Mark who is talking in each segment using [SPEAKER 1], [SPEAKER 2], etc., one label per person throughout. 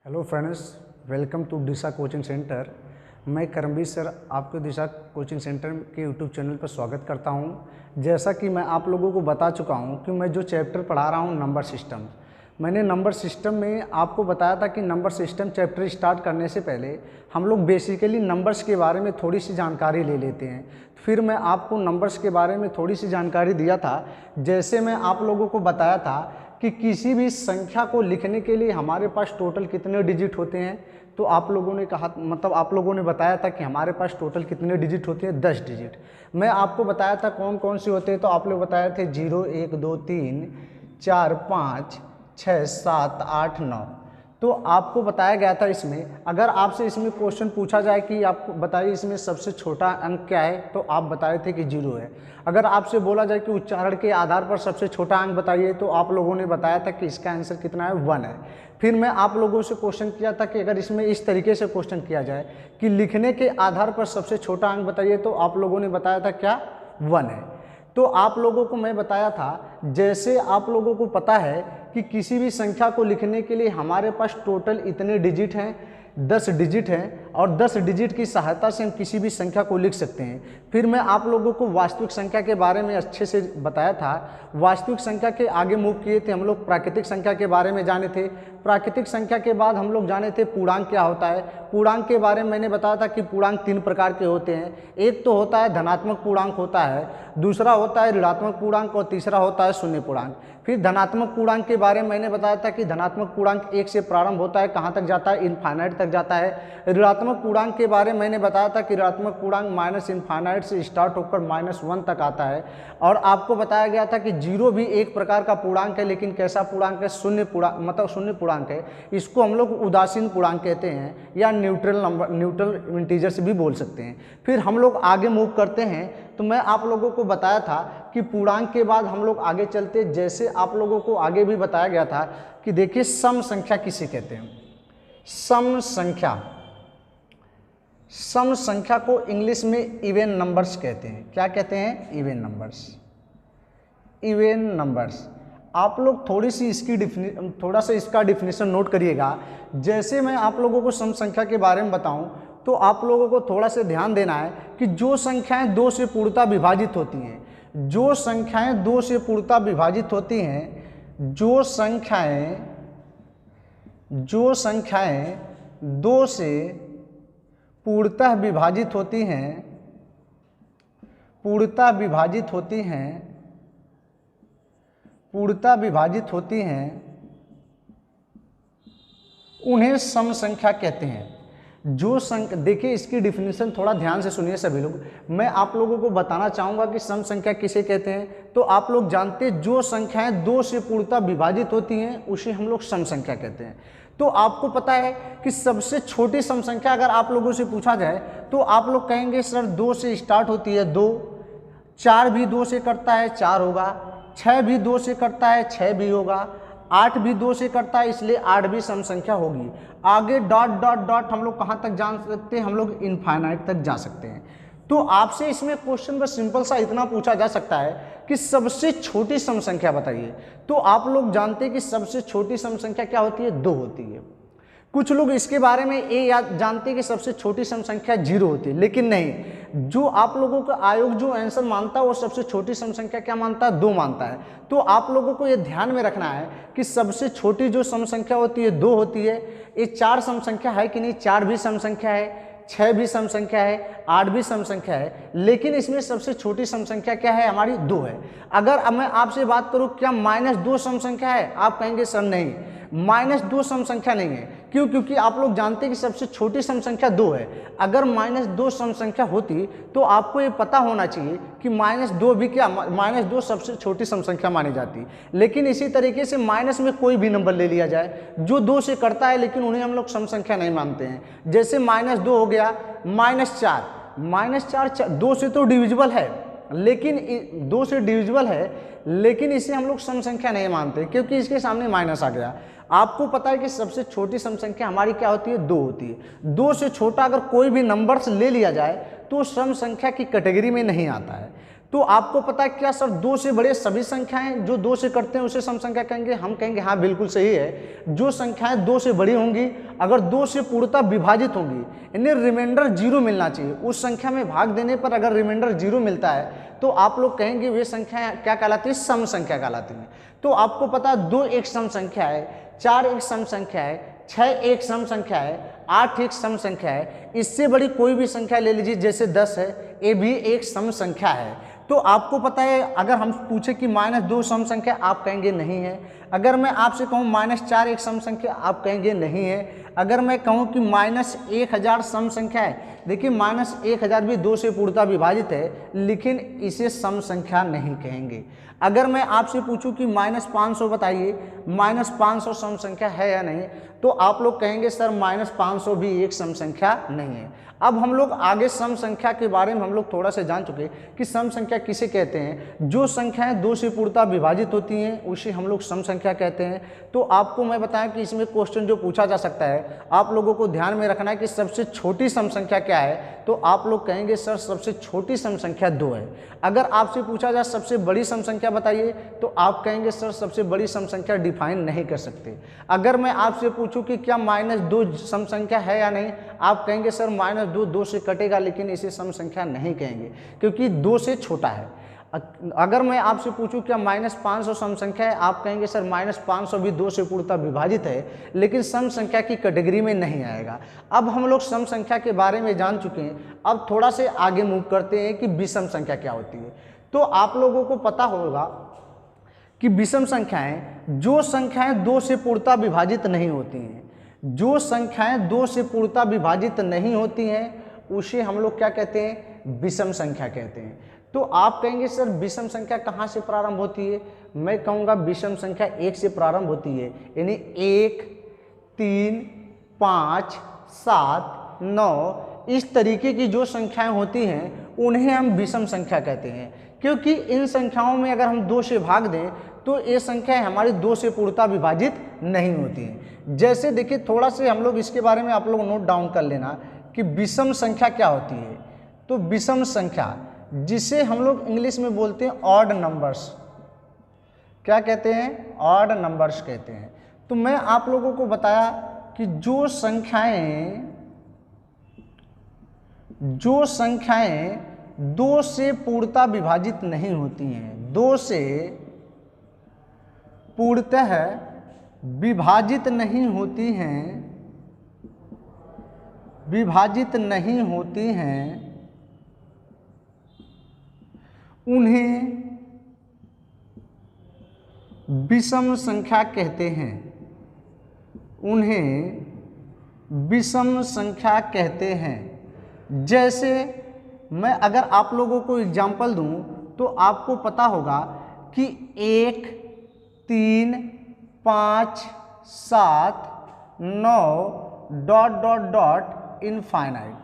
[SPEAKER 1] Hello friends, welcome to Disha coaching centre. मैं Karamveer sir आपके Disha coaching centre के यूट्यूब चैनल पर स्वागत करता हूं। जैसा कि मैं आप लोगों को बता चुका हूं कि मैं जो चैप्टर पढ़ा रहा हूं नंबर सिस्टम, मैंने नंबर सिस्टम में आपको बताया था कि नंबर सिस्टम चैप्टर स्टार्ट करने से पहले हम लोग बेसिकली नंबर्स के बारे में थोड़ी सी जानकारी ले लेते हैं। फिर मैं आपको नंबर्स के बारे में थोड़ी सी जानकारी दिया था। जैसे मैं आप लोगों को बताया था कि किसी भी संख्या को लिखने के लिए हमारे पास टोटल कितने डिजिट होते हैं, तो आप लोगों ने कहा, मतलब आप लोगों ने बताया था कि हमारे पास टोटल कितने डिजिट होते हैं, 10 डिजिट। मैं आपको बताया था कौन कौन से होते हैं, तो आप लोग बताए थे 0, 1, 2, 3, 4, 5, 6, 7, 8, 9। तो आपको बताया गया था इसमें, अगर आपसे इसमें क्वेश्चन पूछा जाए कि आपको बताइए इसमें सबसे छोटा अंक क्या है, तो आप बताए थे कि 0 है। अगर आपसे बोला जाए कि उच्चारण के आधार पर सबसे छोटा अंक बताइए, तो आप लोगों ने बताया था कि इसका आंसर कितना है, 1 है। फिर मैं आप लोगों से क्वेश्चन किया था कि अगर इसमें इस तरीके से क्वेश्चन किया जाए कि लिखने के आधार पर सबसे छोटा अंक बताइए, तो आप लोगों ने बताया था क्या, 1 है। तो आप लोगों को मैं बताया था, जैसे आप लोगों को पता है कि किसी भी संख्या को लिखने के लिए हमारे पास टोटल इतने डिजिट हैं, 10 डिजिट हैं, और 10 डिजिट की सहायता से हम किसी भी संख्या को लिख सकते हैं। फिर मैं आप लोगों को वास्तविक संख्या के बारे में अच्छे से बताया था। वास्तविक संख्या के आगे मूव किए थे हम लोग, प्राकृतिक संख्या के बारे में जाने थे। प्राकृतिक संख्या के बाद हम लोग जाने थे पूर्णांक क्या होता है। पूर्णांक के बारे में मैंने बताया था कि पूर्णांक 3 प्रकार के होते हैं। एक तो होता है धनात्मक पूर्णांक होता है, दूसरा होता है ऋणात्मक पूर्णांक, और तीसरा होता है शून्य पूर्णांक। फिर धनात्मक पूर्णांक के बारे में मैंने बताया था कि धनात्मक पूर्णांक 1 से प्रारंभ होता है, कहाँ तक जाता है, इनफाइनाइट तक जाता है। ऋणात्मक पूर्णांक के बारे में मैंने बताया था कि ऋणात्मक पूर्णांक माइनस इनफाइनाइट से स्टार्ट होकर -1 तक आता है। और आपको बताया गया था कि 0 भी एक प्रकार का पूर्णांक है, लेकिन कैसा पूर्णांक है, शून्य पूर्णांक, मतलब शून्य पूर्णांक है। इसको हम लोग उदासीन पूर्णांक कहते हैं, या न्यूट्रल नंबर, न्यूट्रल इंटीजर से भी बोल सकते हैं। फिर हम लोग आगे मूव करते हैं, तो मैं आप लोगों को बताया था कि पूर्णांक के बाद हम लोग आगे चलते, जैसे आप लोगों को आगे भी बताया गया था कि देखिए सम संख्या किसे कहते हैं। सम संख्या, सम संख्या को इंग्लिश में इवन नंबर्स कहते हैं। क्या कहते हैं, इवन नंबर्स, इवन नंबर्स। आप लोग थोड़ा सा इसका डिफिनीशन नोट करिएगा। जैसे मैं आप लोगों को सम संख्या के बारे में बताऊं, तो आप लोगों को थोड़ा सा ध्यान देना है कि जो संख्याएं 2 से पूर्णतः विभाजित होती हैं, जो संख्याएं 2 से पूर्णतः विभाजित होती हैं, जो संख्याएं 2 से पूर्णतः विभाजित होती हैं, पूर्णतः विभाजित होती हैं, उन्हें सम संख्या कहते हैं। जो संख्या, देखिए इसकी डिफिनीशन थोड़ा ध्यान से सुनिए सभी लोग। मैं आप लोगों को बताना चाहूँगा कि सम संख्या किसे कहते हैं। तो आप लोग जानते हैं, जो संख्याएं 2 से पूर्णतः विभाजित होती हैं उसे हम लोग सम संख्या कहते हैं। तो आपको पता है कि सबसे छोटी सम संख्या अगर आप लोगों से पूछा जाए, तो आप लोग कहेंगे सर 2 से स्टार्ट होती है, 2। 4 भी 2 से करता है, 4 होगा। 6 भी 2 से करता है, 6 भी होगा। 8 भी 2 से करता है, इसलिए 8 भी सम संख्या होगी। आगे डॉट डॉट डॉट हम लोग कहाँ तक जा सकते हैं, हम लोग इनफाइनाइट तक जा सकते हैं। तो आपसे इसमें क्वेश्चन बस सिंपल सा इतना पूछा जा सकता है कि सबसे छोटी सम संख्या बताइए। तो आप लोग जानते हैं कि सबसे छोटी सम संख्या क्या होती है, 2 होती है। कुछ लोग इसके बारे में ये याद जानते हैं कि सबसे छोटी सम संख्या 0 होती है, लेकिन नहीं, जो आप लोगों का आयोग जो आंसर मानता है वो सबसे छोटी सम संख्या क्या मानता है, 2 मानता है। तो आप लोगों को ये ध्यान में रखना है कि सबसे छोटी जो सम संख्या होती है 2 होती है। ये 4 सम संख्या है कि नहीं, 4 भी सम संख्या है, 6 भी सम संख्या है, 8 भी सम संख्या है, लेकिन इसमें सबसे छोटी सम संख्या क्या है, हमारी 2 है। अगर अब मैं आपसे बात करूं क्या -2 सम संख्या है, आप कहेंगे सर नहीं, -2 सम संख्या नहीं है। क्यों? क्योंकि आप लोग जानते हैं कि सबसे छोटी सम संख्या 2 है। अगर -2 सम संख्या होती तो आपको ये पता होना चाहिए कि -2 भी क्या, -2 सबसे छोटी सम संख्या मानी जाती। लेकिन इसी तरीके से माइनस में कोई भी नंबर ले लिया जाए जो 2 से करता है, लेकिन उन्हें हम लोग सम संख्या नहीं मानते हैं। जैसे -2 हो गया, -4, -4 2 से तो डिविजिबल है, लेकिन 2 से डिविजिबल है, लेकिन इसे हम लोग सम संख्या नहीं मानते क्योंकि इसके सामने माइनस आ गया। आपको पता है कि सबसे छोटी सम संख्या हमारी क्या होती है, 2 होती है। 2 से छोटा अगर कोई भी नंबर्स ले लिया जाए तो सम संख्या की कैटेगरी में नहीं आता है। तो आपको पता है क्या सर 2 से बड़े सभी संख्याएं जो 2 से करते हैं उसे सम संख्या कहेंगे? हम कहेंगे हाँ बिल्कुल सही है। जो संख्याएं 2 से बड़ी होंगी, अगर 2 से पूर्णतः विभाजित होंगी, इन्हें रिमाइंडर 0 मिलना चाहिए, उस संख्या में भाग देने पर अगर रिमाइंडर 0 मिलता है तो आप लोग कहेंगे वे संख्या क्या कहलाती है? सम संख्या कहलाती है। तो आपको पता है 2 एक सम संख्या है, 4 एक सम संख्या है, 6 एक सम संख्या है, 8 एक सम संख्या है। इससे बड़ी कोई भी संख्या ले लीजिए, जैसे 10 है, ये भी एक सम संख्या है। तो आपको पता है अगर हम पूछे कि -2 सम संख्या, आप कहेंगे नहीं है। अगर मैं आपसे कहूँ -4 एक सम संख्या, आप कहेंगे नहीं है। अगर मैं कहूँ कि -1000 सम संख्या है, देखिए -1000 भी 2 से पूर्णतः विभाजित है, लेकिन इसे सम संख्या नहीं कहेंगे। अगर मैं आपसे पूछूं कि -500 बताइए, -500 सम संख्या है या नहीं, तो आप लोग कहेंगे सर -500 भी एक सम संख्या नहीं है। अब हम लोग आगे सम संख्या के बारे में हम लोग थोड़ा सा जान चुके कि सम संख्या किसे कहते हैं। जो संख्याएं 2 से पूर्णतः विभाजित होती हैं उसे हम लोग सम संख्या कहते हैं। तो आपको मैं बताया कि इसमें क्वेश्चन जो पूछा जा सकता है, आप लोगों को ध्यान में रखना है कि सबसे छोटी सम संख्या क्या है, तो आप लोग कहेंगे सर सबसे छोटी सम संख्या 2 है। अगर आपसे पूछा जाए सबसे बड़ी सम संख्या बताइए, तो आप कहेंगे सर सबसे बड़ी सम संख्या डिफाइन नहीं कर सकते। अगर मैं आपसे पूछूं कि क्या -2 सम संख्या है या नहीं, आप कहेंगे सर -2 2 से कटेगा, लेकिन इसे सम संख्या नहीं कहेंगे क्योंकि 2 से छोटा है। अगर मैं आपसे पूछूं क्या -500 सम संख्या है, आप कहेंगे सर -500 भी 2 से पूर्णतः विभाजित है, लेकिन सम संख्या की कैटेगरी में नहीं आएगा। अब हम लोग सम संख्या के बारे में जान चुके हैं, अब थोड़ा से आगे मूव करते हैं कि विषम संख्या क्या होती है। तो आप लोगों को पता होगा कि विषम संख्याएं जो संख्याएं 2 से पूर्णतः विभाजित नहीं होती हैं, जो संख्याएं 2 से पूर्णतः विभाजित नहीं होती हैं उसे हम लोग क्या कहते हैं? विषम संख्या कहते हैं। तो आप कहेंगे सर विषम संख्या कहाँ से प्रारंभ होती है? मैं कहूँगा विषम संख्या 1 से प्रारंभ होती है, यानी 1, 3, 5, 7, 9 इस तरीके की जो संख्याएं होती हैं उन्हें हम विषम संख्या कहते हैं। क्योंकि इन संख्याओं में अगर हम 2 से भाग दें तो ये संख्याएं हमारी 2 से पूर्णतः विभाजित नहीं होती हैं। जैसे देखिए थोड़ा से हम लोग इसके बारे में आप लोग नोट डाउन कर लेना कि विषम संख्या क्या होती है। तो विषम संख्या जिसे हम लोग इंग्लिश में बोलते हैं ऑड नंबर्स, क्या कहते हैं? ऑड नंबर्स कहते हैं। तो मैं आप लोगों को बताया कि जो संख्याएं 2 से पूर्णतः विभाजित नहीं होती हैं, 2 से पूर्णतः विभाजित नहीं होती हैं, उन्हें विषम संख्या कहते हैं। जैसे मैं अगर आप लोगों को एग्जाम्पल दूं तो आपको पता होगा कि 1, 3, 5, 7, 9 ... इनफाइनाइट।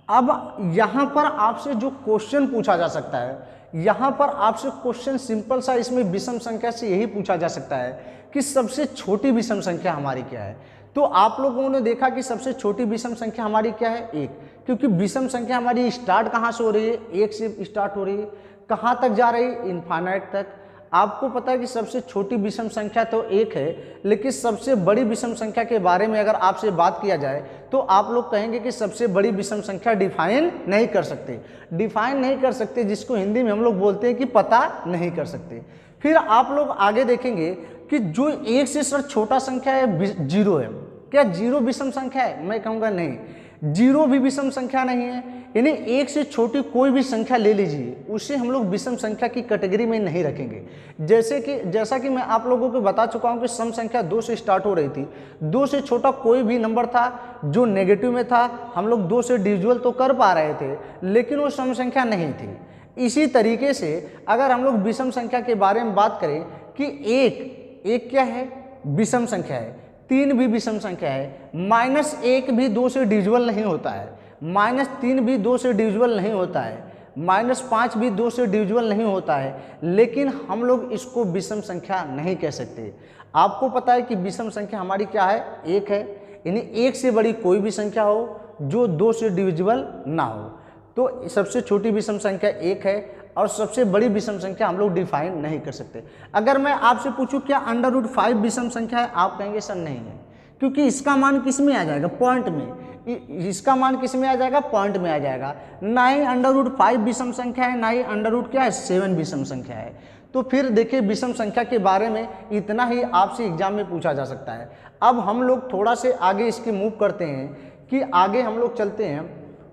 [SPEAKER 1] अब यहाँ पर आपसे जो क्वेश्चन पूछा जा सकता है, यहाँ पर आपसे क्वेश्चन सिंपल सा इसमें विषम संख्या से यही पूछा जा सकता है कि सबसे छोटी विषम संख्या हमारी क्या है। तो आप लोगों ने देखा कि सबसे छोटी विषम संख्या हमारी क्या है? 1, क्योंकि विषम संख्या हमारी स्टार्ट कहाँ से हो रही है? 1 से स्टार्ट हो रही है। कहाँ तक जा रही है? इनफाइनाइट तक। आपको पता है कि सबसे छोटी विषम संख्या तो 1 है, लेकिन सबसे बड़ी विषम संख्या के बारे में अगर आपसे बात किया जाए तो आप लोग कहेंगे कि सबसे बड़ी विषम संख्या डिफाइन नहीं कर सकते, जिसको हिंदी में हम लोग बोलते हैं कि पता नहीं कर सकते। फिर आप लोग आगे देखेंगे कि जो 1 से सर छोटा संख्या है 0 है। क्या 0 विषम संख्या है? मैं कहूँगा नहीं, 0 भी विषम संख्या नहीं है। यानी 1 से छोटी कोई भी संख्या ले लीजिए, उसे हम लोग विषम संख्या की कैटेगरी में नहीं रखेंगे। जैसा कि मैं आप लोगों को बता चुका हूं कि सम संख्या 2 से स्टार्ट हो रही थी। 2 से छोटा कोई भी नंबर था जो नेगेटिव में था, हम लोग 2 से डिविजिबल तो कर पा रहे थे, लेकिन वो सम संख्या नहीं थी। इसी तरीके से अगर हम लोग विषम संख्या के बारे में बात करें कि एक क्या है? विषम संख्या है। 3 भी विषम संख्या है। -1 भी 2 से डिविजिबल नहीं होता है। -3 भी 2 से डिविजिबल नहीं होता है। -5 भी 2 से डिविजिबल नहीं होता है, लेकिन हम लोग इसको विषम संख्या नहीं कह सकते। आपको पता है कि विषम संख्या हमारी क्या है? 1 है। यानी 1 से बड़ी कोई भी संख्या हो जो 2 से डिविजिबल ना हो, तो सबसे छोटी विषम संख्या 1 है। और सबसे बड़ी विषम संख्या हम लोग डिफाइन नहीं कर सकते। अगर मैं आपसे पूछूं क्या √5 विषम संख्या है, आप कहेंगे सर नहीं है, क्योंकि इसका मान किस में आ जाएगा, पॉइंट में। इसका मान किस में आ जाएगा, पॉइंट में आ जाएगा। ना ही √5 विषम संख्या है, ना ही √7 विषम संख्या है। तो फिर देखिए विषम संख्या के बारे में इतना ही आपसे एग्जाम में पूछा जा सकता है। अब हम लोग थोड़ा से आगे इसके मूव करते हैं कि आगे हम लोग चलते हैं।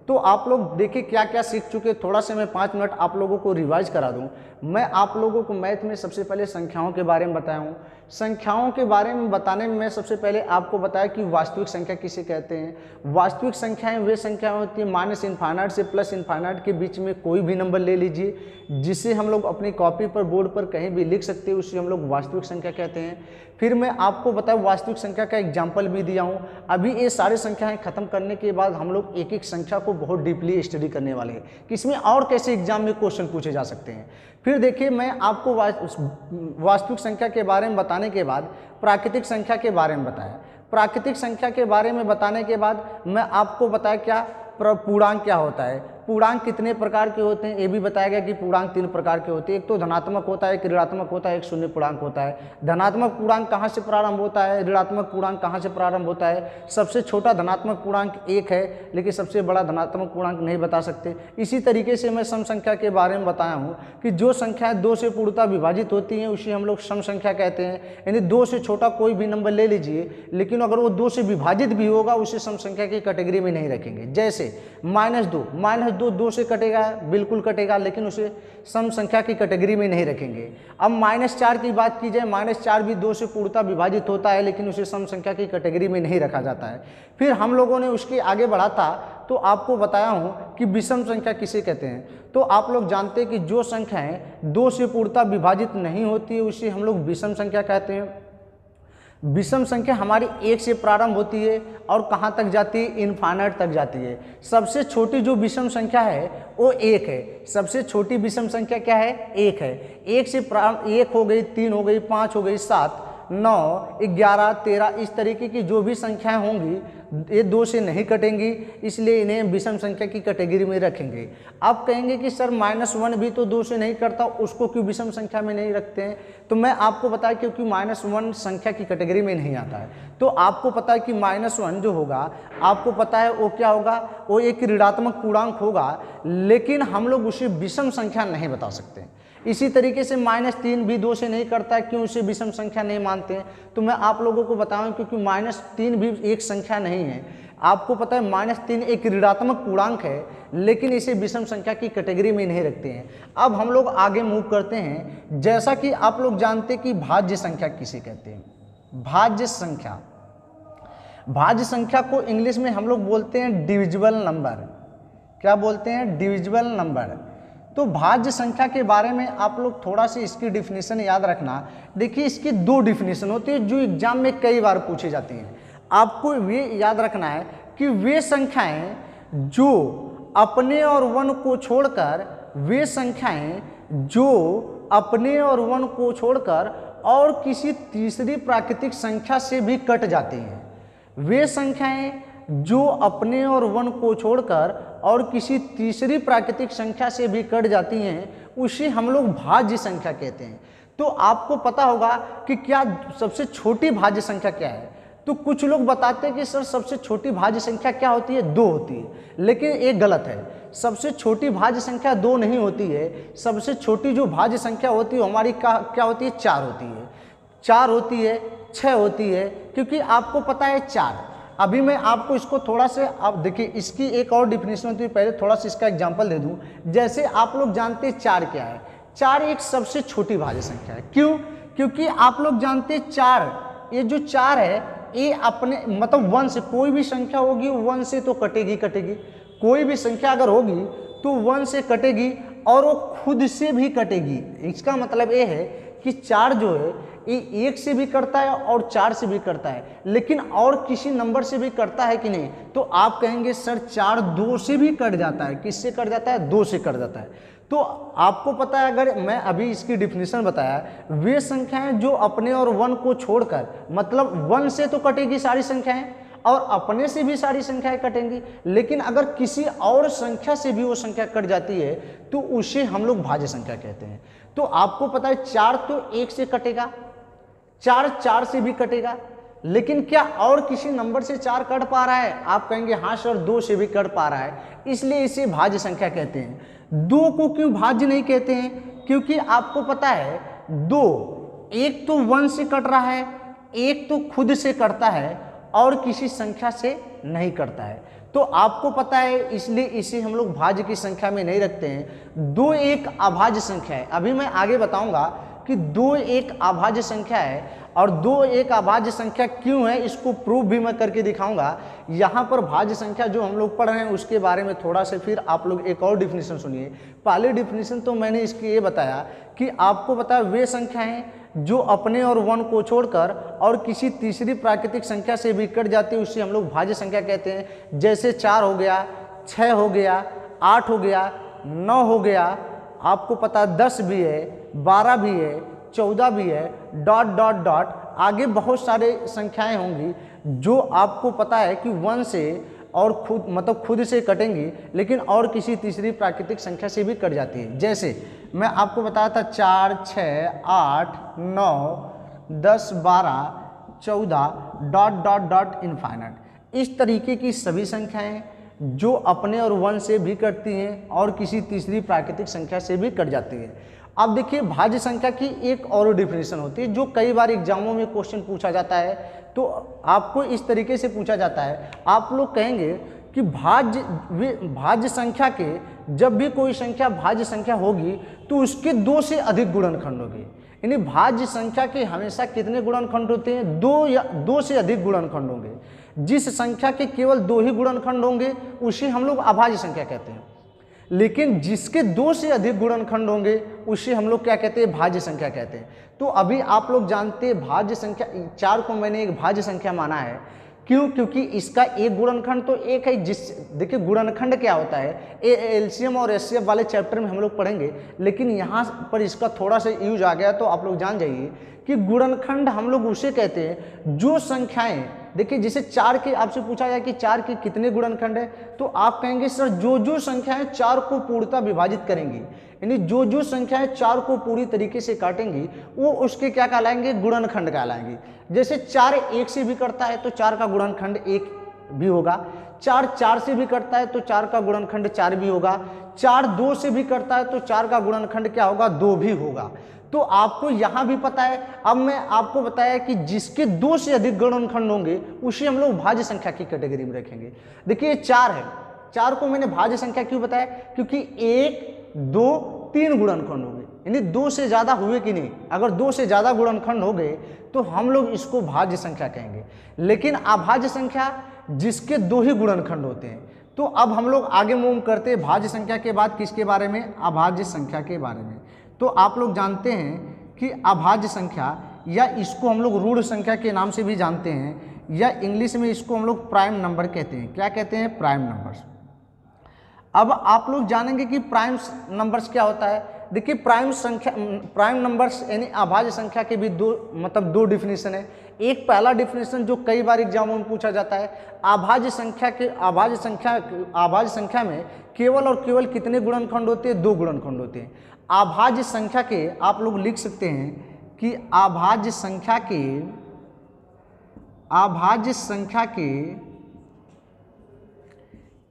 [SPEAKER 1] तो आप लोग देखिए क्या क्या सीख चुके, थोड़ा से मैं 5 मिनट आप लोगों को रिवाइज करा दूं। मैं आप लोगों को मैथ में सबसे पहले संख्याओं के बारे में बताया हूँ। संख्याओं के बारे में बताने में मैं सबसे पहले आपको बताया कि वास्तविक संख्या किसे कहते हैं। वास्तविक संख्याएं वे संख्याएं होती हैं -∞ से +∞ के बीच में कोई भी नंबर ले लीजिए, जिसे हम लोग अपनी कॉपी पर, बोर्ड पर कहीं भी लिख सकते हैं, उसे हम लोग वास्तविक संख्या कहते हैं। फिर मैं आपको बताया वास्तविक संख्या का एग्जाम्पल भी दिया हूँ। अभी ये सारी संख्याएं खत्म करने के बाद हम लोग एक एक संख्या को बहुत डीपली स्टडी करने वाले हैं कि इसमें और कैसे एग्जाम में क्वेश्चन पूछे जा सकते हैं। फिर देखिए मैं आपको वास्तविक संख्या के बारे में बताने के बाद प्राकृतिक संख्या के बारे में बताया। प्राकृतिक संख्या के बारे में बताने के बाद मैं आपको बताया क्या पूर्णांक क्या होता है, पूर्णांक कितने प्रकार के होते हैं, ये भी बताया गया कि पूर्णांक 3 प्रकार के होते हैं। एक तो धनात्मक होता है, एक ऋणात्मक होता है, एक शून्य पूर्णांक होता है। धनात्मक पूर्णांक कहाँ से प्रारंभ होता है, ऋणात्मक पूर्णांक कहाँ से प्रारंभ होता है। सबसे छोटा धनात्मक पूर्णांक 1 है, लेकिन सबसे बड़ा धनात्मक पूर्णांक नहीं बता सकते। इसी तरीके से मैं सम संख्या के बारे में बताया हूँ कि जो संख्याएं 2 से पूर्णतः विभाजित होती हैं उसे हम लोग सम संख्या कहते हैं। यानी 2 से छोटा कोई भी नंबर ले लीजिए, लेकिन अगर वो 2 से विभाजित भी होगा उसे सम संख्या की कैटेगरी में नहीं रखेंगे। जैसे -2 2 से कटेगा, बिल्कुल कटेगा, लेकिन उसे सम संख्या की कैटेगरी में नहीं रखेंगे। अब -4 की बात की जाए, -4 भी 2 से पूर्णतः विभाजित होता है, लेकिन उसे सम संख्या की कैटेगरी में नहीं रखा जाता है। फिर हम लोगों ने उसके आगे बढ़ा था तो आपको बताया हूँ कि विषम संख्या किसे कहते हैं। तो आप लोग जानते हैं कि जो संख्याएं 2 से पूर्णतः विभाजित नहीं होती है उसे हम लोग विषम संख्या कहते हैं। विषम संख्या हमारी 1 से प्रारंभ होती है और कहाँ तक जाती है, इनफाइनाइट तक जाती है। सबसे छोटी जो विषम संख्या है वो 1 है। सबसे छोटी विषम संख्या क्या है, 1 है। 1 से प्रारंभ 1 हो गई, 3 हो गई, 5 हो गई, 7, 9, 11, 13 इस तरीके की जो भी संख्याएं होंगी ये 2 से नहीं कटेंगी, इसलिए इन्हें विषम संख्या की कैटेगरी में रखेंगे। आप कहेंगे कि सर -1 भी तो 2 से नहीं करता, उसको क्यों विषम संख्या में नहीं रखते हैं। तो मैं आपको बताया क्योंकि -1 संख्या की कैटेगरी में नहीं आता है। तो आपको पता है कि -1 जो होगा, आपको पता है वो क्या होगा, वो एक ऋणात्मक पूर्णांक होगा, लेकिन हम लोग उसे विषम संख्या नहीं बता सकते। इसी तरीके से -3 भी 2 से नहीं करता है, क्यों उसे विषम संख्या नहीं मानते हैं। तो मैं आप लोगों को बताऊं क्योंकि -3 भी एक संख्या नहीं है। आपको पता है -3 एक ऋणात्मक पूर्णांक है, लेकिन इसे विषम संख्या की कैटेगरी में नहीं रखते हैं। अब हम लोग आगे मूव करते हैं। जैसा कि आप लोग जानते हैं कि भाज्य संख्या किसे कहते हैं। भाज्य संख्या, भाज्य संख्या को इंग्लिश में हम लोग बोलते हैं डिविजिबल नंबर। क्या बोलते हैं, डिविजिबल नंबर। तो भाज्य संख्या के बारे में आप लोग थोड़ा सी इसकी डिफिनीशन याद रखना। देखिए इसकी 2 डिफिनीशन होती है जो एग्जाम में कई बार पूछी जाती हैं। आपको ये याद रखना है कि वे संख्याएं जो अपने और 1 को छोड़कर, वे संख्याएं जो अपने और 1 को छोड़कर और किसी तीसरी प्राकृतिक संख्या से भी कट जाती हैं। वे संख्याएं जो अपने और 1 को छोड़कर और किसी तीसरी प्राकृतिक संख्या से भी कट जाती हैं उसे हम लोग भाज्य संख्या कहते हैं। तो आपको पता होगा कि क्या सबसे छोटी भाज्य संख्या क्या है। तो कुछ लोग बताते हैं कि सर सबसे छोटी भाज्य संख्या क्या होती है, 2 होती है, लेकिन ये गलत है। सबसे छोटी भाज्य संख्या 2 नहीं होती है। सबसे छोटी जो भाज्य संख्या होती है हमारी क्या होती है, 4 होती है। 4 होती है, 6 होती है, क्योंकि आपको पता है 4। अभी मैं आपको इसको थोड़ा से, आप देखिए इसकी एक और डिफिनेशन होती है, पहले थोड़ा सा इसका एग्जांपल दे दूं। जैसे आप लोग जानते हैं 4 क्या है। 4 एक सबसे छोटी भाज्य संख्या है। क्यों, क्योंकि आप लोग जानते हैं 4, ये जो 4 है ये अपने मतलब 1 से, कोई भी संख्या होगी 1 से तो कटेगी कटेगी। कोई भी संख्या अगर होगी तो 1 से कटेगी और वो खुद से भी कटेगी। इसका मतलब ये है कि 4 जो है ये 1 से भी करता है और 4 से भी करता है, लेकिन और किसी नंबर से भी करता है कि नहीं। तो आप कहेंगे सर 4 2 से भी कट जाता है। किससे कट जाता है, 2 से कट जाता है। तो आपको पता है, अगर मैं अभी इसकी डिफिनीशन बताया, वे संख्याएं जो अपने और 1 को छोड़कर, मतलब 1 से तो कटेगी सारी संख्याएं और अपने से भी सारी संख्याएं कटेंगी, लेकिन अगर किसी और संख्या से भी वो संख्या कट जाती है तो उसे हम लोग भाज्य संख्या कहते हैं। तो आपको पता है 4 तो 1 से कटेगा, 4 4 से भी कटेगा, लेकिन क्या और किसी नंबर से 4 कट पा रहा है? आप कहेंगे हाँ सर 2 से भी कट पा रहा है, इसलिए इसे भाज्य संख्या कहते हैं। 2 को क्यों भाज्य नहीं कहते हैं? क्योंकि आपको पता है 2, एक तो 1 से कट रहा है, एक तो खुद से कटता है और किसी संख्या से नहीं कटता है। तो आपको पता है इसलिए इसे हम लोग भाज्य की संख्या में नहीं रखते हैं। 2 एक अभाज्य संख्या है। अभी मैं आगे बताऊंगा कि 2 एक अभाज्य संख्या है, और 2 एक अभाज्य संख्या क्यों है इसको प्रूव भी मैं करके दिखाऊंगा। यहाँ पर भाज्य संख्या जो हम लोग पढ़ रहे हैं उसके बारे में थोड़ा सा फिर आप लोग एक और डिफिनीशन सुनिए। पहले डिफिनीशन तो मैंने इसकी ये बताया कि आपको पता है वे संख्याएं जो अपने और 1 को छोड़कर और किसी तीसरी प्राकृतिक संख्या से भी कट जाती है उसे हम लोग भाज्य संख्या कहते हैं। जैसे 4 हो गया, 6 हो गया, 8 हो गया, 9 हो गया, आपको पता 10 भी है, 12 भी है, 14 भी है, डॉट डॉट डॉट आगे बहुत सारे संख्याएं होंगी जो आपको पता है कि 1 से और खुद से कटेंगी, लेकिन और किसी तीसरी प्राकृतिक संख्या से भी कट जाती है। जैसे मैं आपको बताया था 4, 6, 8, 9, 10, 12, 14 डॉट डॉट डॉट इनफाइनाइट। इस तरीके की सभी संख्याएं जो अपने और 1 से भी कटती हैं और किसी तीसरी प्राकृतिक संख्या से भी कट जाती है। अब देखिए भाज्य संख्या की एक और डेफिनेशन होती है जो कई बार एग्जामों में क्वेश्चन पूछा जाता है। तो आपको इस तरीके से पूछा जाता है, आप लोग कहेंगे कि भाज्य संख्या के जब भी कोई संख्या भाज्य संख्या होगी तो उसके 2 से अधिक गुणनखंड होंगे। यानी भाज्य संख्या के हमेशा कितने गुणनखंड होते हैं? 2 या 2 से अधिक गुणनखंड होंगे। जिस संख्या के केवल 2 ही गुणनखंड होंगे उसे हम लोग अभाज्य संख्या कहते हैं, लेकिन जिसके 2 से अधिक गुणनखंड होंगे उसे हम लोग क्या कहते हैं? भाज्य संख्या कहते हैं। तो अभी आप लोग जानते हैं भाज्य संख्या 4 को मैंने एक भाज्य संख्या माना है। क्यों? क्योंकि इसका एक गुणनखंड तो एक है। देखिए गुणनखंड क्या होता है एलसीएम और एचसीएफ वाले चैप्टर में हम लोग पढ़ेंगे, लेकिन यहाँ पर इसका थोड़ा सा यूज आ गया तो आप लोग जान जाइए कि गुणनखंड हम लोग उसे कहते हैं जो संख्याएं, देखिए जैसे 4 के आपसे पूछा जाए कि 4 के कितने गुणनखंड है, तो आप कहेंगे सर जो संख्याएं 4 को पूर्णतः विभाजित करेंगी, यानी जो संख्याएं 4 को पूरी तरीके से काटेंगी वो उसके क्या कहलाएंगे? गुणनखंड कहलाएंगे। जैसे 4 1 से भी करता है तो 4 का गुणनखंड 1 भी होगा, 4 4 से भी करता है तो 4 का गुणनखंड 4 भी होगा, 4 2 से भी करता है तो 4 का गुणनखंड क्या होगा? 2 भी होगा। तो आपको यहाँ भी पता है। अब मैं आपको बताया कि जिसके 2 से अधिक गुणनखंड होंगे उसे हम लोग भाज्य संख्या की कैटेगरी में रखेंगे। देखिए 4 है, 4 को मैंने भाज्य संख्या क्यों बताया? क्योंकि 1, 2, 3 गुणनखंड होंगे, यानी 2 से ज़्यादा हुए कि नहीं। अगर 2 से ज़्यादा गुणनखंड हो गए तो हम लोग इसको भाज्य संख्या कहेंगे। लेकिन अभाज्य संख्या जिसके 2 ही गुणनखंड होते हैं। तो अब हम लोग आगे मूव करते हैं भाज्य संख्या के बाद किसके बारे में? अभाज्य संख्या के बारे में। तो आप लोग जानते हैं कि अभाज्य संख्या या इसको हम लोग ऋण संख्या के नाम से भी जानते हैं, या इंग्लिश में इसको हम लोग प्राइम नंबर कहते हैं। क्या कहते हैं? Prime numbers. अब आप लोग जानेंगे कि प्राइम नंबर्स क्या होता है। देखिए प्राइम नंबर्स यानी अभाज्य संख्या के भी दो डिफिनीशन है। एक पहला डिफिनीशन जो कई बार एग्जामों में पूछा जाता है, अभाज्य संख्या में केवल और केवल कितने गुणनखंड होते हैं? 2 गुणनखंड होते हैं। अभाज्य संख्या के आप लोग लिख सकते हैं कि अभाज्य संख्या के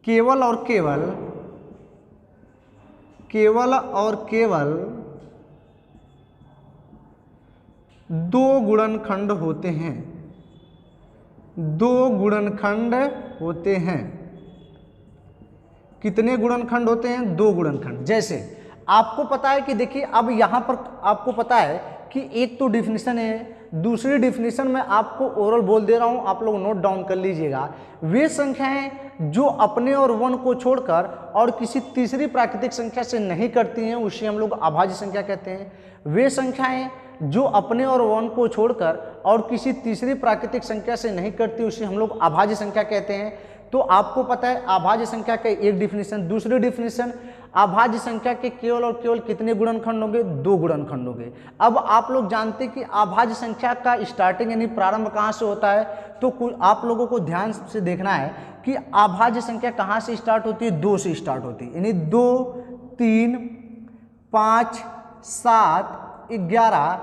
[SPEAKER 1] केवल और केवल 2 गुणनखंड होते हैं। 2 गुणनखंड होते हैं। कितने गुणनखंड होते हैं? 2 गुणनखंड। जैसे आपको पता है कि देखिए अब यहाँ पर आपको पता है कि एक तो डिफिनीशन है, दूसरी डिफिनीशन में आपको ओरल बोल दे रहा हूँ, आप लोग नोट डाउन कर लीजिएगा। वे संख्याएं जो अपने और 1 को छोड़कर और किसी तीसरी प्राकृतिक संख्या से नहीं करती हैं उसे हम लोग अभाज्य संख्या कहते हैं। वे संख्याएं जो अपने और 1 को छोड़कर और किसी तीसरी प्राकृतिक संख्या से नहीं करती उसे हम लोग अभाज्य संख्या कहते हैं। तो आपको पता है अभाज्य संख्या का एक डिफिनीशन। दूसरी डिफिनीशन, अभाज्य संख्या के केवल और केवल कितने गुणनखंड होंगे? 2 गुणनखंड होंगे। अब आप लोग जानते हैं कि अभाज्य संख्या का स्टार्टिंग यानी प्रारंभ कहाँ से होता है, तो आप लोगों को ध्यान से देखना है कि अभाज्य संख्या कहाँ से स्टार्ट होती है? 2 से स्टार्ट होती है, यानी 2, 3, 5, 7, 11,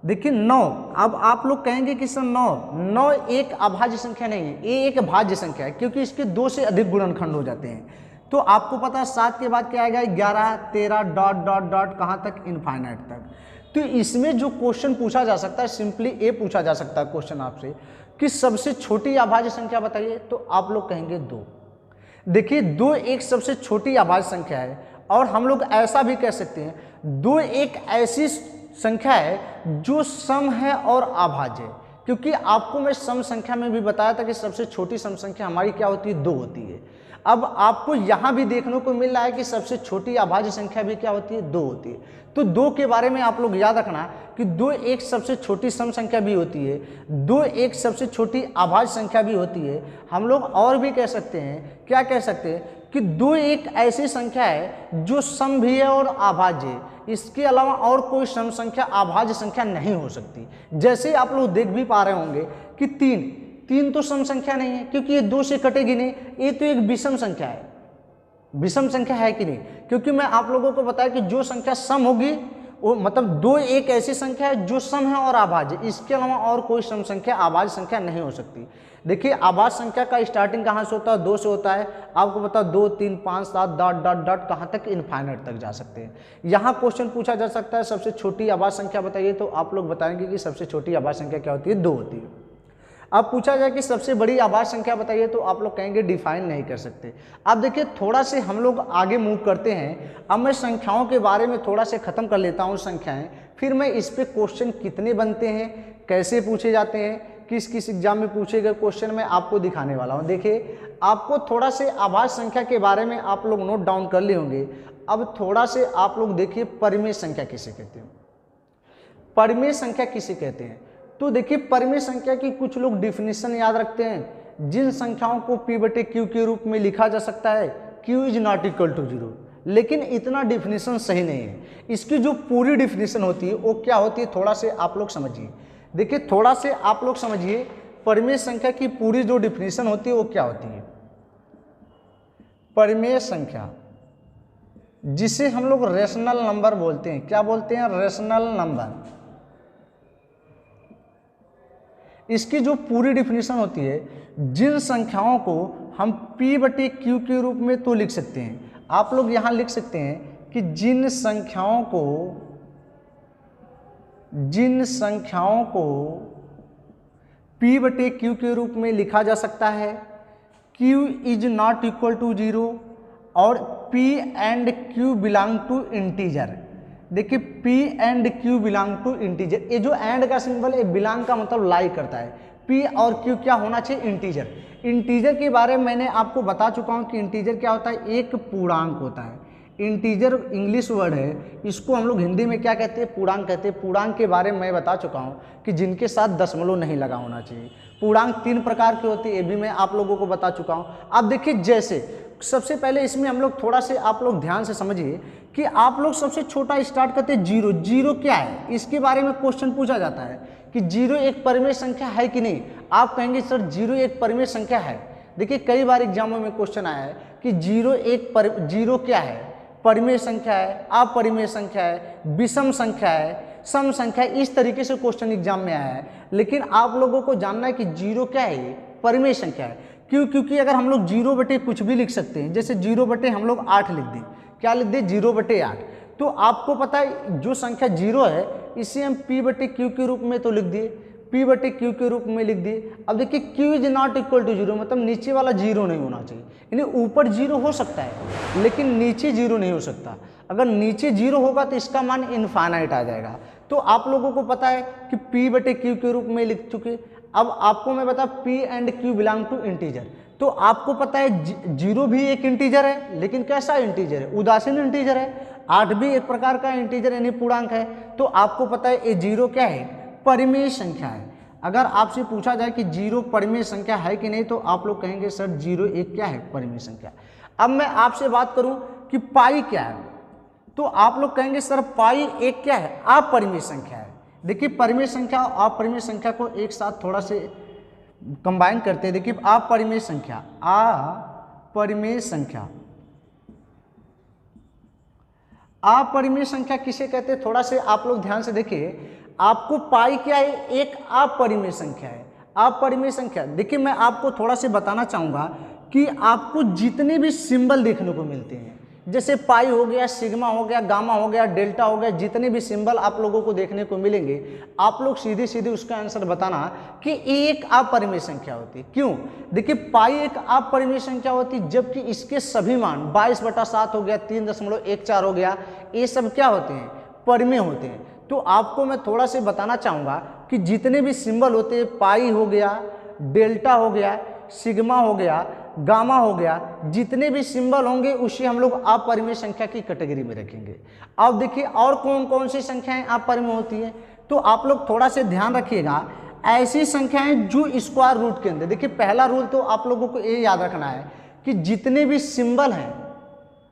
[SPEAKER 1] देखिए 9। अब आप लोग कहेंगे कि सर 9 एक अभाज्य संख्या नहीं है, ये एक भाज्य संख्या है क्योंकि इसके 2 से अधिक गुणनखंड हो जाते हैं। तो आपको पता है 7 के बाद क्या आएगा? 11, 13 डॉट डॉट डॉट कहाँ तक? इनफाइनाइट तक। तो इसमें जो क्वेश्चन पूछा जा सकता है, सिंपली ये पूछा जा सकता है क्वेश्चन आपसे कि सबसे छोटी अभाज्य संख्या बताइए, तो आप लोग कहेंगे 2। देखिए 2 एक सबसे छोटी अभाज्य संख्या है, और हम लोग ऐसा भी कह सकते हैं 2 एक ऐसी संख्या है जो सम है और अभाज्य है, क्योंकि आपको मैं सम संख्या में भी बताया था कि सबसे छोटी सम संख्या हमारी क्या होती है? 2 होती है। अब आपको यहाँ भी देखने को मिल रहा है कि सबसे छोटी अभाज्य संख्या भी क्या होती है? 2 होती है। तो 2 के बारे में आप लोग याद रखना कि 2 एक सबसे छोटी सम संख्या भी होती है, 2 एक सबसे छोटी अभाज्य संख्या भी होती है। हम लोग और भी कह सकते हैं, क्या कह सकते हैं कि 2 एक ऐसी संख्या है जो सम भी है और अभाज्य है, इसके अलावा और कोई सम संख्या अभाज्य संख्या नहीं हो सकती। जैसे आप लोग देख भी पा रहे होंगे कि 3 तो सम संख्या नहीं है क्योंकि ये 2 से कटेगी नहीं, ये तो एक विषम संख्या है। विषम संख्या है कि नहीं? क्योंकि मैं आप लोगों को बताया कि जो संख्या सम होगी वो मतलब 2 एक ऐसी संख्या है जो सम है और अभाज्य, इसके अलावा और कोई सम संख्या अभाज्य संख्या नहीं हो सकती। देखिए अभाज्य संख्या का स्टार्टिंग कहाँ से होता है? 2 से होता है। आपको पता 2, 3, 5, 7 डॉट डॉट डॉट कहाँ तक? इनफाइनाइट तक जा सकते हैं। यहाँ क्वेश्चन पूछा जा सकता है सबसे छोटी अभाज्य संख्या बताइए, तो आप लोग बताएंगे कि सबसे छोटी अभाज्य संख्या क्या होती है? 2 होती है। अब पूछा जाए कि सबसे बड़ी अभाज्य संख्या बताइए, तो आप लोग कहेंगे डिफाइन नहीं कर सकते। अब देखिए थोड़ा से हम लोग आगे मूव करते हैं। अब मैं संख्याओं के बारे में थोड़ा से खत्म कर लेता हूँ संख्याएं, फिर मैं इस पे क्वेश्चन कितने बनते हैं, कैसे पूछे जाते हैं, किस किस एग्जाम में पूछे गए क्वेश्चन मैं आपको दिखाने वाला हूँ। देखिए आपको थोड़ा से अभाज्य संख्या के बारे में आप लोग नोट डाउन कर लिए होंगे। अब थोड़ा से आप लोग देखिए परिमेय संख्या किसे कहते हैं? परिमेय संख्या किसे कहते हैं? तो देखिए परिमेय संख्या की कुछ लोग डिफिनीशन याद रखते हैं, जिन संख्याओं को P/Q के रूप में लिखा जा सकता है Q is not equal to 0, लेकिन इतना डिफिनीशन सही नहीं है। इसकी जो पूरी डिफिनीशन होती है वो क्या होती है, थोड़ा से आप लोग समझिए। देखिए थोड़ा से आप लोग समझिए, परिमेय संख्या की पूरी जो डिफिनीशन होती है वो क्या होती है? परिमेय संख्या जिसे हम लोग रेशनल नंबर बोलते हैं, क्या बोलते हैं? Rational number. इसकी जो पूरी डिफिनीशन होती है, जिन संख्याओं को हम P/Q के रूप में तो लिख सकते हैं, आप लोग यहाँ लिख सकते हैं कि जिन संख्याओं को P/Q के रूप में लिखा जा सकता है, Q is not equal to 0 और P and Q belong to integer. देखिए P and Q belong to integer, ये जो एंड का सिंबल है बिलोंग का मतलब लाइक करता है। P और Q क्या होना चाहिए? इंटीजर। इंटीजर के बारे में मैंने आपको बता चुका हूँ कि इंटीजर क्या होता है? एक पूर्णांक होता है। इंटीजर इंग्लिश वर्ड है, इसको हम लोग हिंदी में क्या कहते हैं? पूर्णांक कहते हैं। पूर्णांक के बारे में मैं बता चुका हूँ कि जिनके साथ दशमलव नहीं लगा होना चाहिए। पूर्णांक 3 प्रकार के होते हैं, ये भी मैं आप लोगों को बता चुका हूँ। अब देखिए जैसे सबसे पहले इसमें हम लोग थोड़ा से आप लोग ध्यान से समझिए कि आप लोग सबसे छोटा स्टार्ट करते हैं 0। 0 क्या है? इसके बारे में क्वेश्चन पूछा जाता है कि 0 एक परिमेय संख्या है कि नहीं? आप कहेंगे सर 0 एक परिमेय संख्या है। देखिए कई बार एग्जामों में क्वेश्चन आया है कि 0 क्या है? परिमेय संख्या है, अपरिमेय संख्या है, विषम संख्या है, सम संख्या है, इस तरीके से क्वेश्चन एग्जाम में आया है। लेकिन आप लोगों को जानना है कि 0 क्या है? परिमेय संख्या है। क्यों? क्योंकि अगर हम लोग 0 कुछ भी लिख सकते हैं, जैसे 0 हम लोग 8 लिख दें, क्या लिख दें? 0/8। तो आपको पता है जो संख्या 0 है इसे हम P/Q के रूप में तो लिख दिए, P/Q के रूप में लिख दिए। अब देखिए Q is not equal to 0, मतलब नीचे वाला 0 नहीं होना चाहिए, यानी ऊपर 0 हो सकता है लेकिन नीचे 0 नहीं हो सकता। अगर नीचे 0 होगा तो इसका मान इनफाइनाइट आ जाएगा। तो आप लोगों को पता है कि P/Q के रूप में लिख चुके। अब आपको मैं बता P and Q belong to integer, तो आपको पता है 0 भी एक इंटीजर है, लेकिन कैसा इंटीजर है? उदासीन इंटीजर है। 8 भी एक प्रकार का इंटीजर यानी पूर्णांक है। तो आपको पता है ये 0 क्या है? परिमेय संख्या है। अगर आपसे पूछा जाए कि 0 परिमेय संख्या है कि नहीं, तो आप लोग कहेंगे सर 0 एक क्या है? परिमेय संख्या। अब मैं आपसे बात करूं कि पाई क्या है, तो आप लोग कहेंगे सर पाई एक क्या है, अपरिमेय संख्या है। देखिए परिमेय संख्या और अपरिमेय संख्या को एक साथ थोड़ा से कंबाइन करते हैं। देखिए अपरिमेय संख्या, अपरिमेय संख्या, अपरिमेय संख्या किसे कहते हैं, थोड़ा से आप लोग ध्यान से देखिए। आपको पाई क्या है, एक अपरिमेय संख्या है। अपरिमेय संख्या देखिए मैं आपको थोड़ा से बताना चाहूँगा कि आपको जितने भी सिंबल देखने को मिलते हैं, जैसे पाई हो गया, सिग्मा हो गया, गामा हो गया, डेल्टा हो गया, जितने भी सिंबल आप लोगों को देखने को मिलेंगे, आप लोग सीधे सीधे उसका आंसर बताना कि एक अपरिमेय संख्या होती है। क्यों? देखिए पाई एक अपरिमेय संख्या होती है, जबकि इसके सभी मान 22/7 हो गया, 3.14 हो गया, ये सब क्या होते हैं, परिमेय होते हैं। तो आपको मैं थोड़ा से बताना चाहूँगा कि जितने भी सिंबल होते हैं, पाई हो गया, डेल्टा हो गया, सिग्मा हो गया, गामा हो गया, जितने भी सिंबल होंगे उसे हम लोग अपरिमेय संख्या की कैटेगरी में रखेंगे। अब देखिए और कौन कौन सी संख्याएं अपरिमेय होती हैं, तो आप लोग थोड़ा से ध्यान रखिएगा। ऐसी संख्याएं जो स्क्वायर रूट के अंदर, देखिए पहला रूल तो आप लोगों को ये याद रखना है कि जितने भी सिंबल हैं,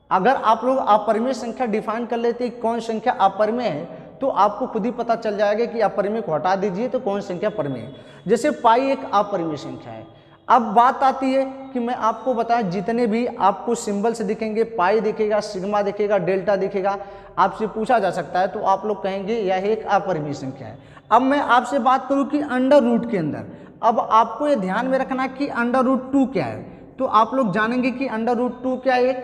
[SPEAKER 1] अगर आप लोग अपरिमेय संख्या डिफाइन कर लेते हैं कौन संख्या अपरिमेय है, तो आपको खुद ही पता चल जाएगा कि अपरिमेय को हटा दीजिए तो कौन संख्या परिमेय है। जैसे पाई एक अपरिमेय संख्या है। अब बात आती है कि मैं आपको बताएं जितने भी आपको सिंबल से दिखेंगे, पाई दिखेगा, सिग्मा दिखेगा, डेल्टा दिखेगा, आपसे पूछा जा सकता है तो आप लोग कहेंगे यह एक अपरिमेय संख्या है। अब मैं आपसे बात करूं कि अंडर रूट के अंदर, अब आपको ये ध्यान में रखना कि अंडर रूट 2 क्या है, तो आप लोग जानेंगे कि अंडर रूट 2 क्या एक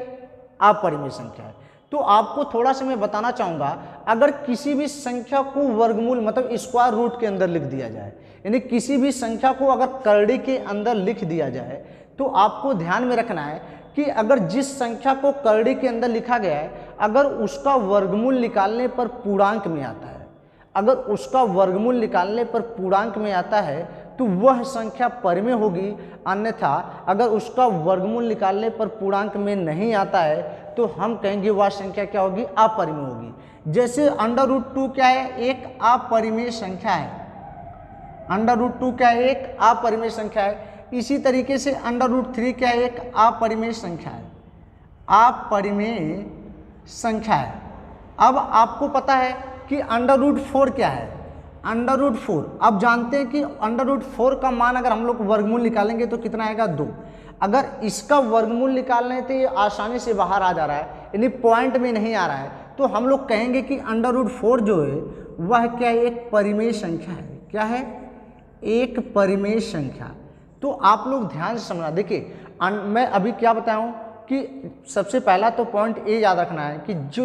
[SPEAKER 1] अपरिमेय संख्या है। तो आपको थोड़ा सा मैं बताना चाहूँगा, अगर किसी भी संख्या को वर्गमूल मतलब स्क्वायर रूट के अंदर लिख दिया जाए, यानी किसी भी संख्या को अगर करड़ी के अंदर लिख दिया जाए, तो आपको ध्यान में रखना है कि अगर जिस संख्या को करड़ी के अंदर लिखा गया है, अगर उसका वर्गमूल निकालने पर पूर्णांक में आता है, अगर उसका वर्गमूल निकालने पर पूर्णांक में आता है तो वह संख्या परिमेय होगी। अन्यथा अगर उसका वर्गमूल निकालने पर पूर्णांक में नहीं आता है तो हम कहेंगे वह संख्या क्या होगी, अपरिमेय होगी। जैसे अंडर रूट 2 क्या है, एक अपरिमेय संख्या है। अंडर रूट 2 क्या है, एक अपरिमेय संख्या है। इसी तरीके से अंडर रूट 3 क्या है, एक अपरिमेय संख्या है, अपरिमेय संख्या है। अब आपको पता है कि अंडर रूट 4 क्या है, अंडर रूट 4। अब जानते हैं कि अंडर रूट 4 का मान अगर हम लोग वर्गमूल निकालेंगे तो कितना आएगा, 2। अगर इसका वर्गमूल निकालने तो ये आसानी से बाहर आ जा रहा है, यानी पॉइंट में नहीं आ रहा है, तो हम लोग कहेंगे कि अंडर रूट 4 जो है वह क्या है, एक परिमेय संख्या है। क्या है, एक परिमेय संख्या। तो आप लोग ध्यान से समझना। देखिए मैं अभी क्या बताऊं कि सबसे पहला तो पॉइंट ये याद रखना है कि जो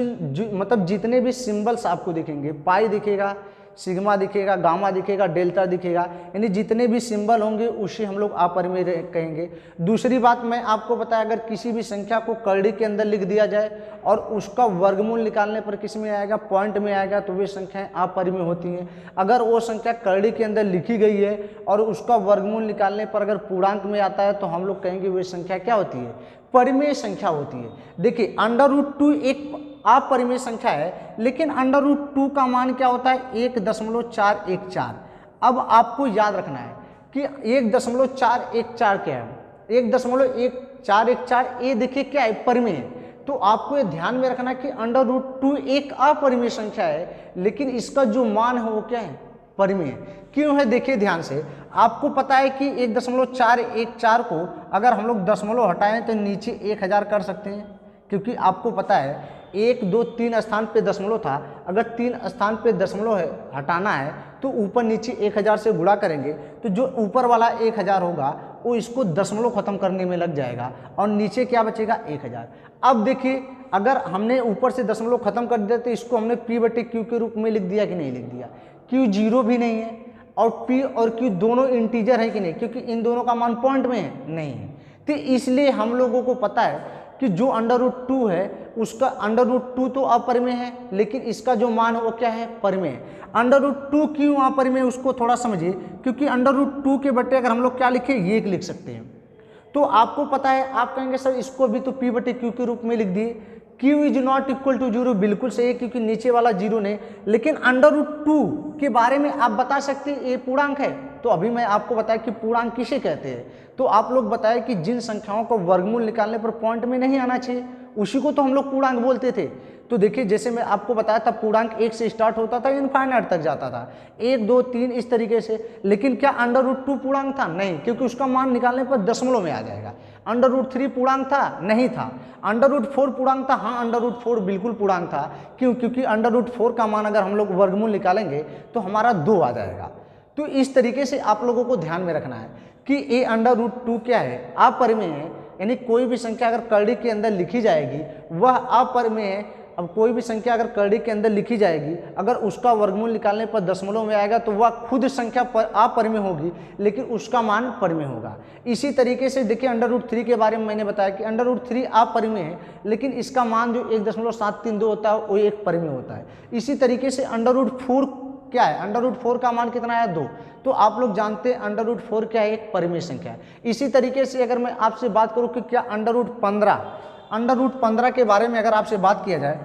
[SPEAKER 1] मतलब जितने भी सिंबल्स आपको दिखेंगे, पाई दिखेगा, सिग्मा दिखेगा, गामा दिखेगा, डेल्टा दिखेगा, यानी जितने भी सिंबल होंगे उसे हम लोग अपरिमेय कहेंगे। दूसरी बात मैं आपको बताया, अगर किसी भी संख्या को करड़ी के अंदर लिख दिया जाए और उसका वर्गमूल निकालने पर किस में आएगा, पॉइंट में आएगा, तो वे संख्याएं अपरिमेय होती हैं। अगर वो संख्या करड़ी के अंदर लिखी गई है और उसका वर्गमूल निकालने पर अगर पूर्णांक में आता है तो हम लोग कहेंगे वे संख्या क्या होती है, परिमेय संख्या होती है। देखिए अंडर रूट 2 एक अपरिमेय संख्या है, लेकिन अंडर रूट 2 का मान क्या होता है, 1.414। अब आपको याद रखना है कि 1.414 क्या है, 1.1414 ये देखिए क्या है, परिमेय है। तो आपको ये ध्यान में रखना है कि अंडर रूट 2 एक अपरिमेय संख्या है, लेकिन इसका जो मान है वो क्या है, परिमेय। क्यों है, देखिए ध्यान से। आपको पता है कि 1.414 को अगर हम लोग दशमलव हटाएं तो नीचे 1000 कर सकते हैं, क्योंकि आपको पता है 1, 2, 3 स्थान पे दशमलव था। अगर 3 स्थान पे दशमलव हटाना है तो ऊपर नीचे 1000 से गुणा करेंगे, तो जो ऊपर वाला 1000 होगा वो इसको दशमलव खत्म करने में लग जाएगा और नीचे क्या बचेगा, 1000। अब देखिए अगर हमने ऊपर से दशमलव खत्म कर दिया तो इसको हमने p/q के रूप में लिख दिया कि नहीं लिख दिया। q 0 भी नहीं है और p और q दोनों इंटीजर है कि नहीं, क्योंकि इन दोनों का मान पॉइंट में है, नहीं है। तो इसलिए हम लोगों को पता है कि जो अंडर रूट 2 है उसका अंडर रूट 2 तो अपरिमेय है, लेकिन इसका जो मान है वो क्या है, परिमेय। अंडर रूट 2 क्यों अपरिमेय उसको थोड़ा समझिए, क्योंकि अंडर रूट 2 के बट्टे अगर हम लोग क्या लिखे, ये लिख सकते हैं। तो आपको पता है, आप कहेंगे सर इसको भी तो p/q के रूप में लिख दिए। q is not equal to 0, बिल्कुल सही है, क्योंकि नीचे वाला 0 नहीं। लेकिन अंडर रूट 2 के बारे में आप बता सकते हैं ये पूर्णांक है, तो अभी मैं आपको बताया कि पूर्णांक किसे कहते हैं। तो आप लोग बताएं कि जिन संख्याओं को वर्गमूल निकालने पर पॉइंट में नहीं आना चाहिए उसी को तो हम लोग पूर्णांक बोलते थे। तो देखिए जैसे मैं आपको बताया था पूर्णांक 1 से स्टार्ट होता था, इनफाइनाइट तक जाता था, 1 2 3 इस तरीके से। लेकिन क्या √2 पूर्णांक था? नहीं, क्योंकि उसका मान निकालने पर दशमलव में आ जाएगा। √3 पूर्णांक था? नहीं था। √4 पूर्णांक था? हाँ, √4 बिल्कुल पूर्णांक था। क्यों? क्योंकि √4 का मान अगर हम लोग वर्गमूल निकालेंगे तो हमारा 2 आ जाएगा। तो इस तरीके से आप लोगों को ध्यान में रखना है कि ये √2 क्या है? अपरिमेय है, यानी कोई भी संख्या अगर करड़ी के अंदर लिखी जाएगी वह अपरिमेय है। अब कोई भी संख्या अगर करड़ी के अंदर लिखी जाएगी, अगर उसका वर्गमूल निकालने पर दशमलव में आएगा तो वह खुद संख्या अपरिमेय होगी, लेकिन उसका मान परिमेय होगा। इसी तरीके से देखिए √3 के बारे में मैंने बताया कि √3 अपरिमेय है, लेकिन इसका मान जो 1.732 होता है वो एक परिमेय होता है। इसी तरीके से √4 क्या है? √4 का मान कितना है? 2। तो आप लोग जानते हैं √4 क्या है? एक परिमेय संख्या है। इसी तरीके से अगर मैं आपसे बात करूं कि क्या √15 के बारे में अगर आपसे बात किया जाए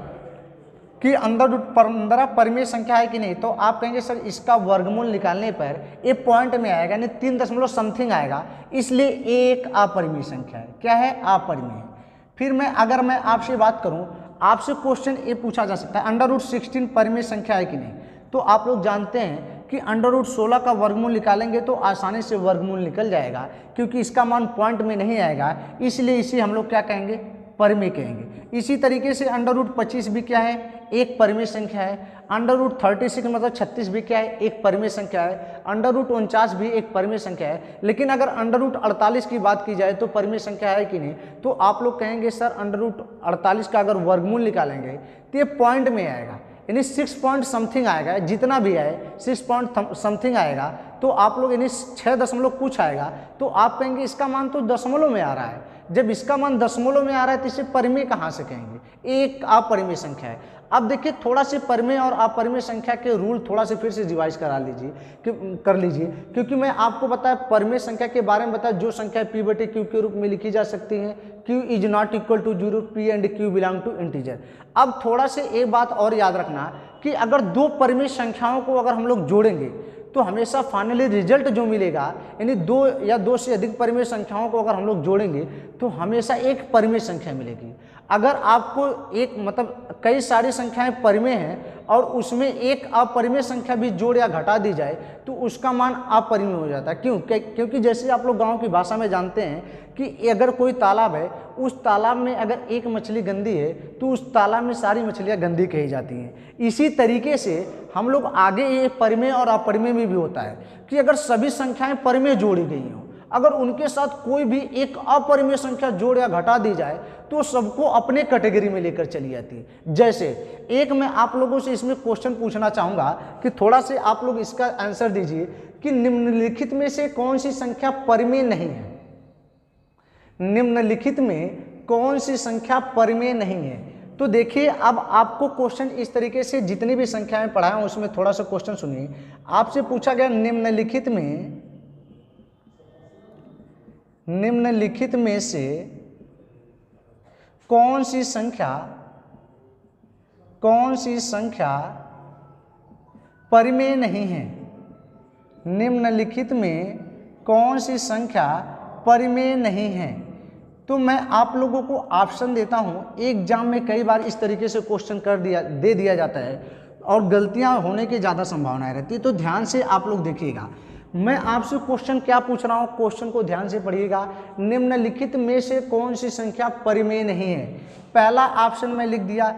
[SPEAKER 1] कि √15 परिमेय संख्या है कि नहीं, तो आप कहेंगे सर इसका वर्गमूल निकालने पर ये पॉइंट में आएगा, यानी 3 दशमलव समथिंग आएगा, इसलिए एक अपरिमेय संख्या है। क्या है? अपरिमेय। फिर अगर मैं आपसे बात करूं, आपसे क्वेश्चन ये पूछा जा सकता है √16 परिमेय संख्या है कि नहीं, तो आप लोग जानते हैं कि √16 का वर्गमूल निकालेंगे तो आसानी से वर्गमूल निकल जाएगा, क्योंकि इसका मान पॉइंट में नहीं आएगा, इसलिए इसे हम लोग क्या कहेंगे? परिमेय कहेंगे। इसी तरीके से √25 भी क्या है? एक परिमेय संख्या है। √36 मतलब 36 भी क्या है? एक परिमेय संख्या है। √49 भी एक परिमेय संख्या है। लेकिन अगर √48 की बात की जाए तो परिमेय संख्या है कि नहीं, तो आप लोग कहेंगे सर √48 का अगर वर्गमूल निकालेंगे तो ये पॉइंट में आएगा, यानी 6 पॉइंट समथिंग आएगा, जितना भी आए 6 पॉइंट समथिंग आएगा। तो आप लोग यानी 6 दशमलव कुछ आएगा, तो आप कहेंगे इसका मान तो दशमलव में आ रहा है। जब इसका मान दशमलव में आ रहा है तो इसे परिमेय कहाँ से कहेंगे? एक अपरिमेय संख्या है। अब देखिए थोड़ा से परिमेय और अपरिमेय संख्या के रूल थोड़ा से फिर से रिवाइज कर लीजिए, क्योंकि मैं आपको बताया परिमेय संख्या के बारे में बताया जो संख्या P/Q के रूप में लिखी जा सकती है, Q is not equal to 0, P and Q belong to integer. अब थोड़ा से एक बात और याद रखना कि अगर दो परिमेय संख्याओं को अगर हम लोग जोड़ेंगे तो हमेशा फाइनली रिजल्ट जो मिलेगा, यानी 2 या 2 से अधिक परिमेय संख्याओं को अगर हम लोग जोड़ेंगे तो हमेशा एक परिमेय संख्या मिलेगी। अगर आपको एक मतलब कई सारी संख्याएं परिमेय हैं और उसमें एक अपरिमेय संख्या भी जोड़ या घटा दी जाए तो उसका मान अपरिमेय हो जाता है। क्यों? क्योंकि जैसे आप लोग गांव की भाषा में जानते हैं कि अगर कोई तालाब है, उस तालाब में अगर एक मछली गंदी है तो उस तालाब में सारी मछलियां गंदी कही जाती हैं। इसी तरीके से हम लोग आगे ये परिमेय और अपरिमेय में भी होता है कि अगर सभी संख्याएं परिमेय जोड़ी गई हों, अगर उनके साथ कोई भी एक अपरिमेय संख्या जोड़ या घटा दी जाए तो सबको अपने कैटेगरी में लेकर चली जाती है। जैसे एक मैं आप लोगों से इसमें क्वेश्चन पूछना चाहूँगा कि थोड़ा से आप लोग इसका आंसर दीजिए कि निम्नलिखित में से कौन सी संख्या परिमेय नहीं है? निम्नलिखित में कौन सी संख्या परिमेय नहीं है? तो देखिए अब आपको क्वेश्चन इस तरीके से जितनी भी संख्याएं पढ़ाए उसमें थोड़ा सा क्वेश्चन सुनिए। आपसे पूछा गया निम्नलिखित में से कौन सी संख्या परिमेय नहीं है? निम्नलिखित में कौन सी संख्या परिमेय नहीं है? तो मैं आप लोगों को ऑप्शन देता हूं। एग्जाम में कई बार इस तरीके से क्वेश्चन दे दिया जाता है और गलतियां होने की ज़्यादा संभावनाएं रहती है, तो ध्यान से आप लोग देखिएगा। मैं आपसे क्वेश्चन क्या पूछ रहा हूं, क्वेश्चन को ध्यान से पढ़िएगा। निम्नलिखित में से कौन सी संख्या परिमेय नहीं है? पहला ऑप्शन में लिख दिया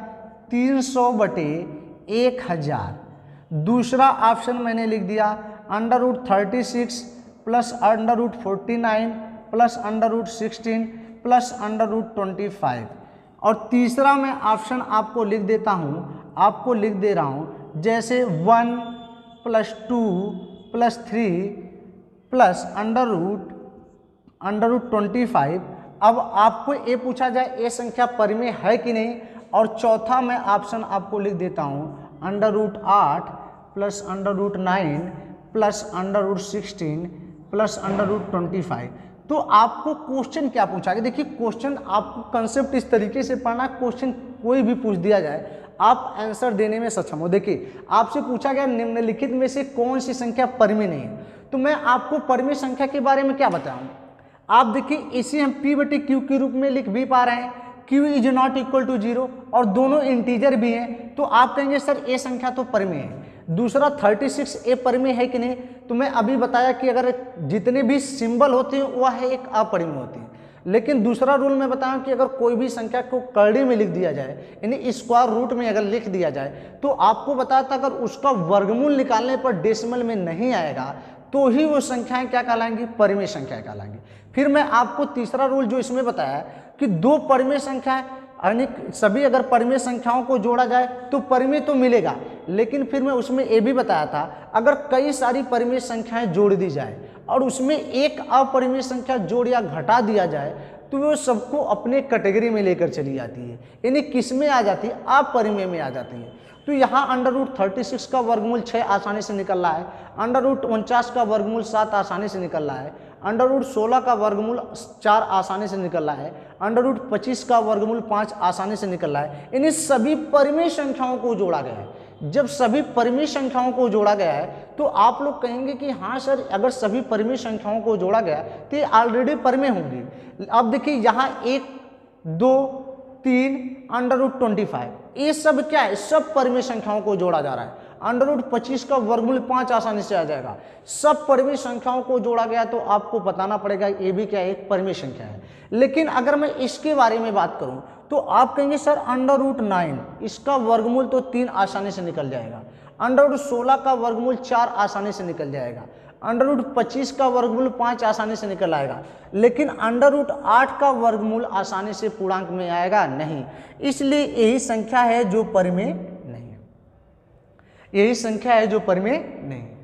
[SPEAKER 1] 300/1000। दूसरा ऑप्शन मैंने लिख दिया √36 प्लस √49 प्लस √16 प्लस √25। और तीसरा मैं ऑप्शन आपको लिख दे रहा हूँ जैसे 1 प्लस 2 प्लस 3 प्लस √25। अब आपको ये पूछा जाए ये संख्या परिमेय है कि नहीं, और चौथा मैं ऑप्शन आपको लिख देता हूँ √8 प्लस √9 प्लस √16 प्लस √25। तो आपको क्वेश्चन क्या पूछा गया? देखिए क्वेश्चन आपको कंसेप्ट इस तरीके से पढ़ना, क्वेश्चन कोई भी पूछ दिया जाए आप आंसर देने में सक्षम हो। देखिए आपसे पूछा गया निम्नलिखित में से कौन सी संख्या परिमेय नहीं है, तो मैं आपको परिमेय संख्या के बारे में क्या बताऊं। आप देखिए इसे हम P/Q के रूप में लिख भी पा रहे हैं, q is not equal to 0 और दोनों इंटीजर भी हैं, तो आप कहेंगे सर ये संख्या तो परिमेय है। दूसरा 36 ए परिमेय है कि नहीं, तो मैं अभी बताया कि अगर जितने भी सिंबल होते हैं वह एक अपरिमेय होते हैं। लेकिन दूसरा रूल मैं बताऊं कि अगर कोई भी संख्या को करड़ी में लिख दिया जाए, यानी स्क्वायर रूट में अगर लिख दिया जाए, तो आपको बताया था अगर उसका वर्गमूल निकालने पर डेसिमल में नहीं आएगा तो ही वो संख्याएं क्या कहलाएंगी, परिमेय संख्याएं कहलाएंगी। फिर मैं आपको तीसरा रूल जो इसमें बताया कि दो परिमेय संख्याएं, यानी सभी अगर परिमेय संख्याओं को जोड़ा जाए तो परिमेय तो मिलेगा, लेकिन फिर मैं उसमें ये भी बताया था अगर कई सारी परिमेय संख्याएं जोड़ दी जाए और उसमें एक अपरिमेय संख्या जोड़ या घटा दिया जाए तो वो सबको अपने कैटेगरी में लेकर चली जाती है, यानी किस में आ जाती है, अपरिमेय में आ जाती है। तो यहाँ √36 का वर्गमूल 6 आसानी से निकल रहा है, √49 का वर्गमूल 7 आसानी से निकल रहा है, √16 का वर्गमूल 4 आसानी से निकल रहा है, √25 का वर्गमूल 5 आसानी से निकल रहा है। इन सभी परिमेय संख्याओं को जोड़ा गया है। जब सभी परिमेय संख्याओं को जोड़ा गया है तो आप लोग कहेंगे कि हाँ सर अगर सभी परिमेय संख्याओं को जोड़ा गया तो ये ऑलरेडी परिमेय होंगी। अब देखिए यहाँ 1, 2, 3, √25 ये सब क्या है, सब परिमेय संख्याओं को जोड़ा जा रहा है। √25 का वर्गमूल 5 आसानी से आ जाएगा। सब परिमेय संख्याओं को जोड़ा गया तो आपको बताना पड़ेगा ये भी क्या है, एक परिमेय संख्या है। लेकिन अगर मैं इसके बारे में बात करूं तो आप कहेंगे सर √9 इसका वर्गमूल तो 3 आसानी से निकल जाएगा, √16 का वर्गमूल 4 आसानी से निकल जाएगा, √25 का वर्गमूल 5 आसानी से निकल आएगा, लेकिन √8 का वर्गमूल आसानी से पूर्णांक में आएगा नहीं। इसलिए यही संख्या है जो परिमेय नहीं है, यही संख्या है जो परिमेय नहीं है।